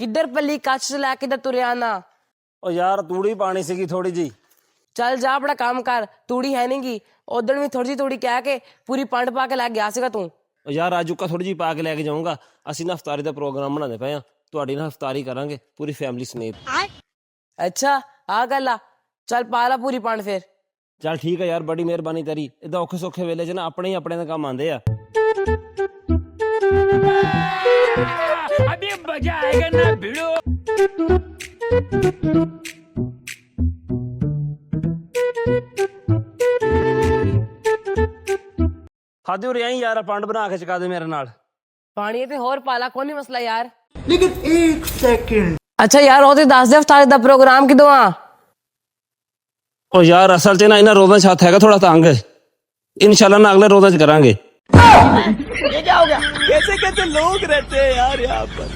किधर पल्ली कच से लैके इधर तुरे आना। ओ यार तूड़ी पानी सीगी थोड़ी जी। चल जा अपना काम कर, तूड़ी है नहीं गी। उधर भी थोड़ी तूड़ी कह के पूरी पंड पा के लैके गया सीगा तू। ओ यार आजूका थोड़ी जी पा के लैके जाऊंगा। ਅਸੀਂ ਨਾ ਇਫਤਾਰੀ ਦਾ ਪ੍ਰੋਗਰਾਮ ਬਣਾਉਂਦੇ ਪਏ ਆ, ਤੁਹਾਡੀ ਨਾਲ ਇਫਤਾਰੀ ਕਰਾਂਗੇ ਪੂਰੀ ਫੈਮਿਲੀ ਸਮੇਤ। अच्छा आ गल आ, चल पा ला पूरी पंड फिर। ਚੱਲ ਠੀਕ ਆ ਯਾਰ, ਬੜੀ ਮਿਹਰਬਾਨੀ ਤੇਰੀ। ਇਦਾਂ ਔਖੇ ਸੌਖੇ ਵੇਲੇ 'ਚ ਨਾ ਆਪਣੇ ਹੀ ਆਪਣੇ ਦਾ ਕੰਮ ਆਉਂਦੇ ਆ। अभी मजा आएगा ना भिड़ो। ਖਾਦੇ ਉਰੇ ਆਈ ਯਾਰ, ਪੰਡ ਬਣਾ ਕੇ ਚਕਾ ਦੇ ਮੇਰੇ ਨਾਲ। पानी ते होर पाला, कोई नहीं मसला यार। लेकिन एक सेकंड। अच्छा यार वो ते दस दे इफ्तारी दा प्रोग्राम किदों आ? ਉਹ ਯਾਰ ਅਸਲ 'ਚ ਨਾ ਇਹਨਾਂ ਰੋਜ਼ਾਂ 'ਚ ਹੱਥ ਹੈਗਾ ਥੋੜਾ ਤੰਗ। ਇਨਸ਼ਾਅੱਲਾ ਨਾ ਅਗਲੇ ਰੋਜ਼ਾਂ 'ਚ ਕਰਾਂਗੇ। ये क्या हो गया? कैसे कैसे लोग रहते हैं यार यहाँ पर।